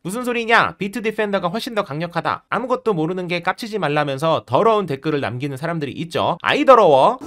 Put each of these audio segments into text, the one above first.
무슨 소리냐? 비트 디펜더가 훨씬 더 강력하다. 아무것도 모르는 게 깝치지 말라면서 더러운 댓글을 남기는 사람들이 있죠. 아이 더러워.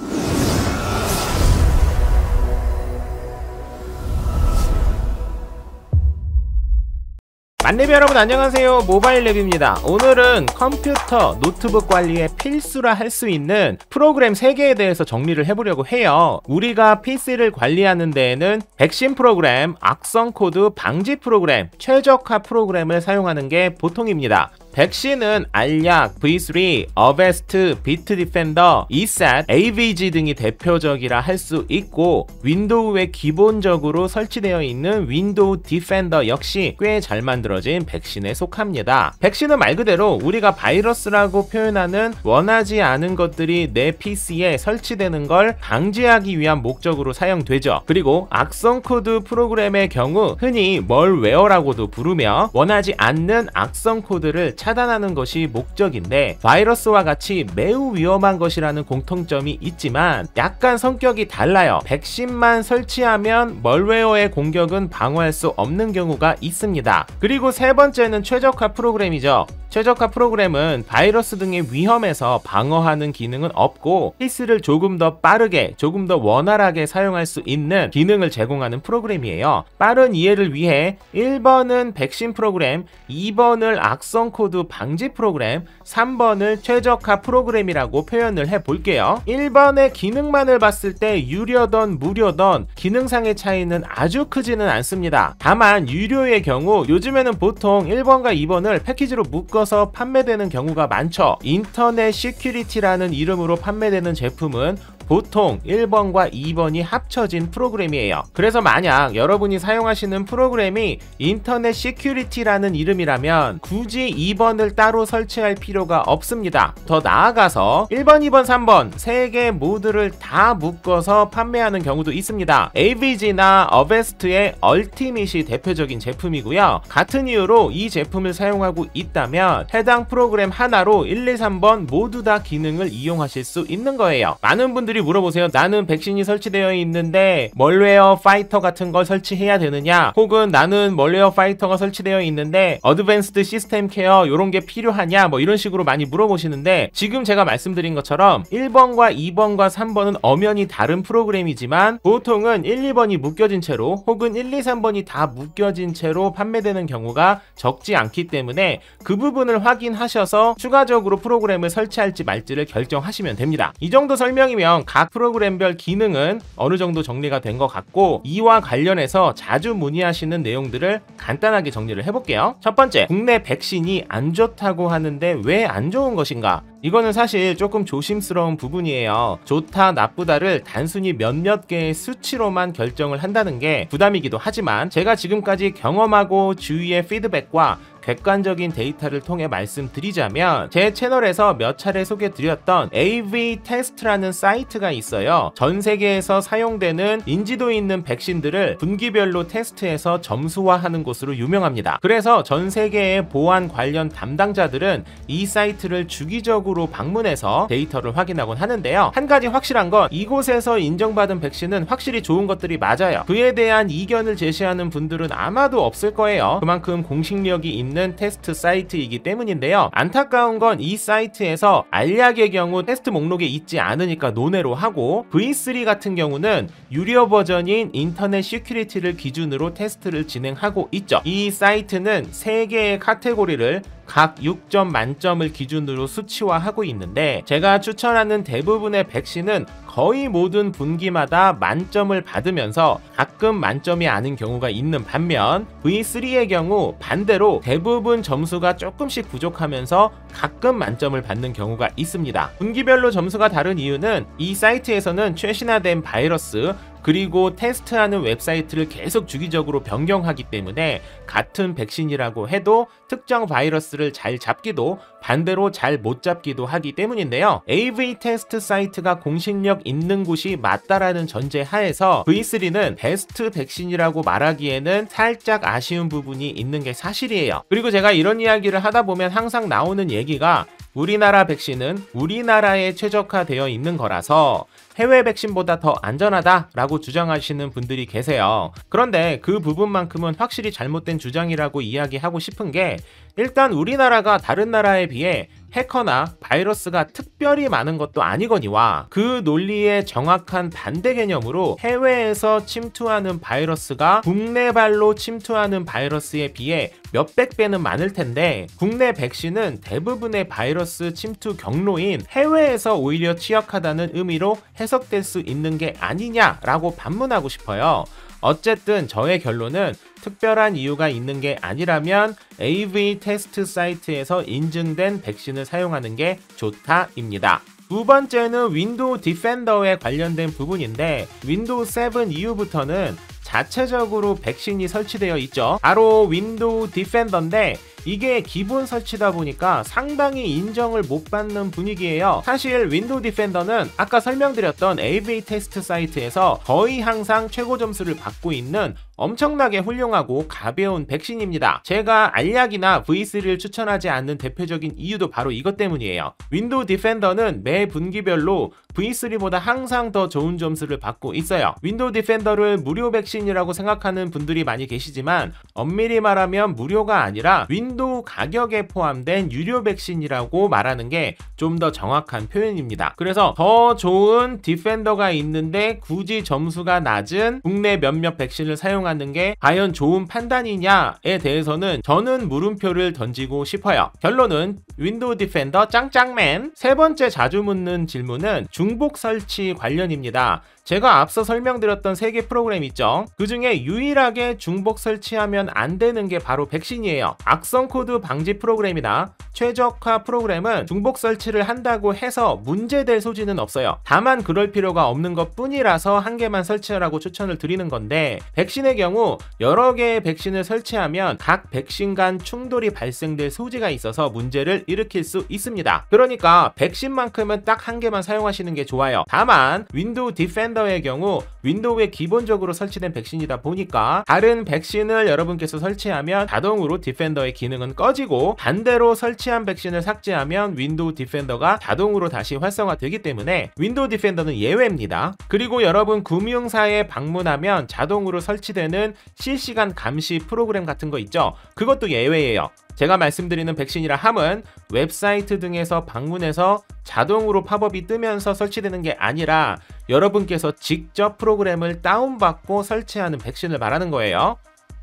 만렙 여러분 안녕하세요. 모바일랩입니다. 오늘은 컴퓨터, 노트북 관리에 필수라 할 수 있는 프로그램 3개에 대해서 정리를 해보려고 해요. 우리가 PC를 관리하는 데에는 백신 프로그램, 악성 코드 방지 프로그램, 최적화 프로그램을 사용하는 게 보통입니다. 백신은 알약, V3, 어베스트, 비트 디펜더, ESET, AVG 등이 대표적이라 할 수 있고, 윈도우에 기본적으로 설치되어 있는 윈도우 디펜더 역시 꽤 잘 만들어진 백신에 속합니다. 백신은 말 그대로 우리가 바이러스라고 표현하는 원하지 않은 것들이 내 PC에 설치되는 걸 방지하기 위한 목적으로 사용되죠. 그리고 악성 코드 프로그램의 경우 흔히 멀웨어라고도 부르며 원하지 않는 악성 코드를 차단하는 것이 목적인데, 바이러스와 같이 매우 위험한 것이라는 공통점이 있지만 약간 성격이 달라요. 백신만 설치하면 멀웨어의 공격은 방어할 수 없는 경우가 있습니다. 그리고 세 번째는 최적화 프로그램이죠. 최적화 프로그램은 바이러스 등의 위험에서 방어하는 기능은 없고 PC를 조금 더 빠르게, 조금 더 원활하게 사용할 수 있는 기능을 제공하는 프로그램이에요. 빠른 이해를 위해 1번은 백신 프로그램, 2번을 악성 코드 방지 프로그램, 3번을 최적화 프로그램이라고 표현을 해볼게요. 1번의 기능만을 봤을 때 유료던 무료던 기능상의 차이는 아주 크지는 않습니다. 다만 유료의 경우 요즘에는 보통 1번과 2번을 패키지로 묶어서 판매되는 경우가 많죠. 인터넷 시큐리티라는 이름으로 판매되는 제품은 보통 1번과 2번이 합쳐진 프로그램이에요. 그래서 만약 여러분이 사용하시는 프로그램이 인터넷 시큐리티라는 이름이라면 굳이 2번을 따로 설치할 필요가 없습니다. 더 나아가서 1번, 2번, 3번 3개 모두를 다 묶어서 판매하는 경우도 있습니다. AVG나 어베스트의 얼티밋이 대표적인 제품이고요. 같은 이유로 이 제품을 사용하고 있다면 해당 프로그램 하나로 1, 2, 3번 모두 다 기능을 이용하실 수 있는 거예요. 많은 분들이 물어보세요. 나는 백신이 설치되어 있는데 멀웨어 파이터 같은 걸 설치해야 되느냐, 혹은 나는 멀웨어 파이터가 설치되어 있는데 어드밴스드 시스템 케어 이런 게 필요하냐, 뭐 이런 식으로 많이 물어보시는데, 지금 제가 말씀드린 것처럼 1번과 2번과 3번은 엄연히 다른 프로그램이지만 보통은 1, 2번이 묶여진 채로 혹은 1, 2, 3번이 다 묶여진 채로 판매되는 경우가 적지 않기 때문에 그 부분을 확인하셔서 추가적으로 프로그램을 설치할지 말지를 결정하시면 됩니다. 이 정도 설명이면 각 프로그램별 기능은 어느 정도 정리가 된 것 같고, 이와 관련해서 자주 문의하시는 내용들을 간단하게 정리를 해볼게요. 첫 번째, 국내 백신이 안 좋다고 하는데 왜 안 좋은 것인가? 이거는 사실 조금 조심스러운 부분이에요. 좋다 나쁘다를 단순히 몇몇 개의 수치로만 결정을 한다는 게 부담이기도 하지만, 제가 지금까지 경험하고 주위의 피드백과 객관적인 데이터를 통해 말씀드리자면, 제 채널에서 몇 차례 소개드렸던 AV테스트라는 사이트가 있어요. 전 세계에서 사용되는 인지도 있는 백신들을 분기별로 테스트해서 점수화하는 곳으로 유명합니다. 그래서 전 세계의 보안 관련 담당자들은 이 사이트를 주기적으로 방문해서 데이터를 확인하곤 하는데요. 한 가지 확실한 건 이곳에서 인정받은 백신은 확실히 좋은 것들이 맞아요. 그에 대한 이견을 제시하는 분들은 아마도 없을 거예요. 그만큼 공식력이 있는 테스트 사이트이기 때문인데요. 안타까운 건 이 사이트에서 알약의 경우 테스트 목록에 있지 않으니까 논외로 하고, V3 같은 경우는 유료 버전인 인터넷 시큐리티를 기준으로 테스트를 진행하고 있죠. 이 사이트는 3개의 카테고리를 각 6점 만점을 기준으로 수치화하고 있는데, 제가 추천하는 대부분의 백신은 거의 모든 분기마다 만점을 받으면서 가끔 만점이 아닌 경우가 있는 반면, V3의 경우 반대로 대부분 점수가 조금씩 부족하면서 가끔 만점을 받는 경우가 있습니다. 분기별로 점수가 다른 이유는 이 사이트에서는 최신화된 바이러스 그리고 테스트하는 웹사이트를 계속 주기적으로 변경하기 때문에 같은 백신이라고 해도 특정 바이러스를 잘 잡기도 반대로 잘 못 잡기도 하기 때문인데요. AV 테스트 사이트가 공식력 있는 곳이 맞다라는 전제 하에서 V3는 베스트 백신이라고 말하기에는 살짝 아쉬운 부분이 있는 게 사실이에요. 그리고 제가 이런 이야기를 하다 보면 항상 나오는 얘기가 우리나라 백신은 우리나라에 최적화되어 있는 거라서 해외 백신보다 더 안전하다라고 주장하시는 분들이 계세요. 그런데 그 부분만큼은 확실히 잘못된 주장이라고 이야기하고 싶은 게, 일단 우리나라가 다른 나라에 비해 해커나 바이러스가 특별히 많은 것도 아니거니와 그 논리의 정확한 반대 개념으로 해외에서 침투하는 바이러스가 국내발로 침투하는 바이러스에 비해 몇백 배는 많을 텐데, 국내 백신은 대부분의 바이러스 침투 경로인 해외에서 오히려 취약하다는 의미로 해석될 수 있는 게 아니냐라고 반문하고 싶어요. 어쨌든 저의 결론은 특별한 이유가 있는 게 아니라면 AV 테스트 사이트에서 인증된 백신을 사용하는 게 좋다입니다. 두 번째는 윈도우 디펜더에 관련된 부분인데, 윈도우 7 이후부터는 자체적으로 백신이 설치되어 있죠. 바로 윈도우 디펜더인데 이게 기본 설치다 보니까 상당히 인정을 못 받는 분위기예요. 사실 윈도우 디펜더는 아까 설명드렸던 AV 테스트 사이트에서 거의 항상 최고 점수를 받고 있는 엄청나게 훌륭하고 가벼운 백신입니다. 제가 알약이나 V3를 추천하지 않는 대표적인 이유도 바로 이것 때문이에요. 윈도우 디펜더는 매 분기별로 V3보다 항상 더 좋은 점수를 받고 있어요. 윈도우 디펜더를 무료 백신이라고 생각하는 분들이 많이 계시지만 엄밀히 말하면 무료가 아니라 윈도우 가격에 포함된 유료 백신이라고 말하는 게 좀 더 정확한 표현입니다. 그래서 더 좋은 디펜더가 있는데 굳이 점수가 낮은 국내 몇몇 백신을 사용하는 게 과연 좋은 판단이냐에 대해서는 저는 물음표를 던지고 싶어요. 결론은 윈도우 디펜더 짱짱맨. 세 번째 자주 묻는 질문은 중복 설치 관련입니다. 제가 앞서 설명드렸던 3개 프로그램 있죠. 그 중에 유일하게 중복 설치하면 안 되는 게 바로 백신이에요. 악성 코드 방지 프로그램이나 최적화 프로그램은 중복 설치를 한다고 해서 문제될 소지는 없어요. 다만 그럴 필요가 없는 것 뿐이라서 한 개만 설치하라고 추천을 드리는 건데, 백신의 경우 여러 개의 백신을 설치하면 각 백신 간 충돌이 발생될 소지가 있어서 문제를 일으킬 수 있습니다. 그러니까 백신만큼은 딱 한 개만 사용하시는 게 좋아요. 다만 윈도우 디펜더의 경우 윈도우에 기본적으로 설치된 백신이다 보니까 다른 백신을 여러분께서 설치하면 자동으로 디펜더의 기능은 꺼지고, 반대로 설치한 백신을 삭제하면 윈도우 디펜더가 자동으로 다시 활성화되기 때문에 윈도우 디펜더는 예외입니다. 그리고 여러분 금융사에 방문하면 자동으로 설치되는 실시간 감시 프로그램 같은 거 있죠. 그것도 예외예요. 제가 말씀드리는 백신이라 함은 웹사이트 등에서 방문해서 자동으로 팝업이 뜨면서 설치되는 게 아니라 여러분께서 직접 프로그램을 다운받고 설치하는 백신을 말하는 거예요.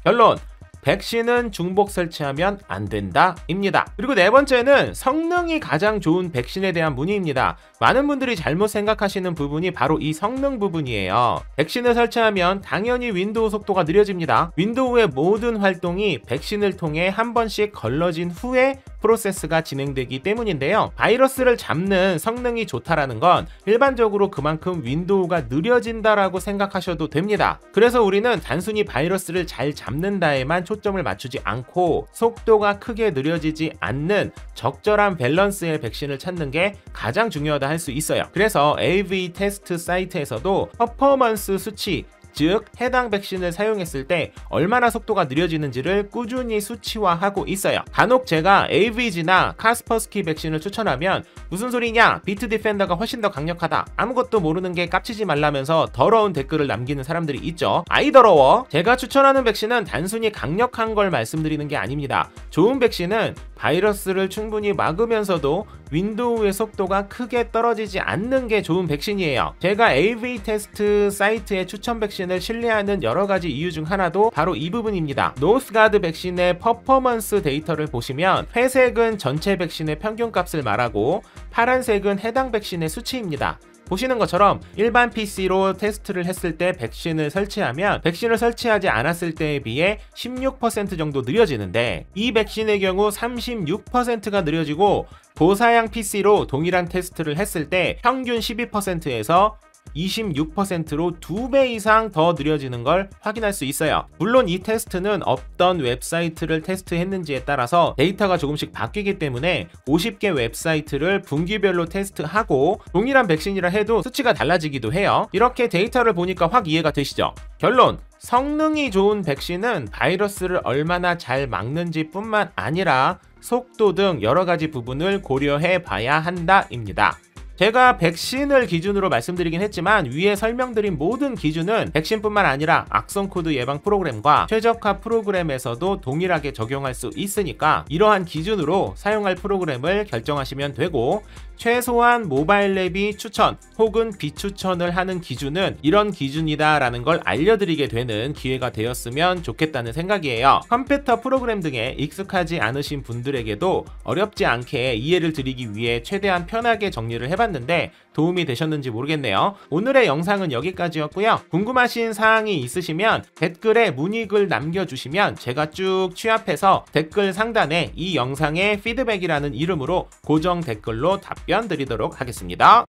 결론, 백신은 중복 설치하면 안 된다 입니다. 그리고 네 번째는 성능이 가장 좋은 백신에 대한 문의입니다. 많은 분들이 잘못 생각하시는 부분이 바로 이 성능 부분이에요. 백신을 설치하면 당연히 윈도우 속도가 느려집니다. 윈도우의 모든 활동이 백신을 통해 한 번씩 걸러진 후에 프로세스가 진행되기 때문인데요. 바이러스를 잡는 성능이 좋다라는 건 일반적으로 그만큼 윈도우가 느려진다라고 생각하셔도 됩니다. 그래서 우리는 단순히 바이러스를 잘 잡는다에만 초점을 맞추지 않고 속도가 크게 느려지지 않는 적절한 밸런스의 백신을 찾는 게 가장 중요하다 할 수 있어요. 그래서 AV 테스트 사이트에서도 퍼포먼스 수치, 즉 해당 백신을 사용했을 때 얼마나 속도가 느려지는지를 꾸준히 수치화하고 있어요. 간혹 제가 AVG나 카스퍼스키 백신을 추천하면 무슨 소리냐, 비트 디펜더가 훨씬 더 강력하다, 아무것도 모르는 게 깝치지 말라면서 더러운 댓글을 남기는 사람들이 있죠. 아이 더러워. 제가 추천하는 백신은 단순히 강력한 걸 말씀드리는 게 아닙니다. 좋은 백신은 바이러스를 충분히 막으면서도 윈도우의 속도가 크게 떨어지지 않는 게 좋은 백신이에요. 제가 AV 테스트 사이트의 추천 백신을 신뢰하는 여러 가지 이유 중 하나도 바로 이 부분입니다. 노스가드 백신의 퍼포먼스 데이터를 보시면 회색은 전체 백신의 평균값을 말하고 파란색은 해당 백신의 수치입니다. 보시는 것처럼 일반 PC로 테스트를 했을 때 백신을 설치하면 백신을 설치하지 않았을 때에 비해 16% 정도 느려지는데, 이 백신의 경우 36%가 느려지고 고사양 PC로 동일한 테스트를 했을 때 평균 12%에서 26%로 2배 이상 더 느려지는 걸 확인할 수 있어요. 물론 이 테스트는 어떤 웹사이트를 테스트했는지에 따라서 데이터가 조금씩 바뀌기 때문에 50개 웹사이트를 분기별로 테스트하고 동일한 백신이라 해도 수치가 달라지기도 해요. 이렇게 데이터를 보니까 확 이해가 되시죠? 결론, 성능이 좋은 백신은 바이러스를 얼마나 잘 막는지 뿐만 아니라 속도 등 여러 가지 부분을 고려해 봐야 한다입니다. 제가 백신을 기준으로 말씀드리긴 했지만 위에 설명드린 모든 기준은 백신뿐만 아니라 악성 코드 예방 프로그램과 최적화 프로그램에서도 동일하게 적용할 수 있으니까 이러한 기준으로 사용할 프로그램을 결정하시면 되고, 최소한 모바일 랩이 추천 혹은 비추천을 하는 기준은 이런 기준이다 라는 걸 알려드리게 되는 기회가 되었으면 좋겠다는 생각이에요. 컴퓨터 프로그램 등에 익숙하지 않으신 분들에게도 어렵지 않게 이해를 드리기 위해 최대한 편하게 정리를 해봤는데 도움이 되셨는지 모르겠네요. 오늘의 영상은 여기까지였고요. 궁금하신 사항이 있으시면 댓글에 문의글 남겨주시면 제가 쭉 취합해서 댓글 상단에 이 영상의 피드백이라는 이름으로 고정 댓글로 답변 드리도록 하겠습니다.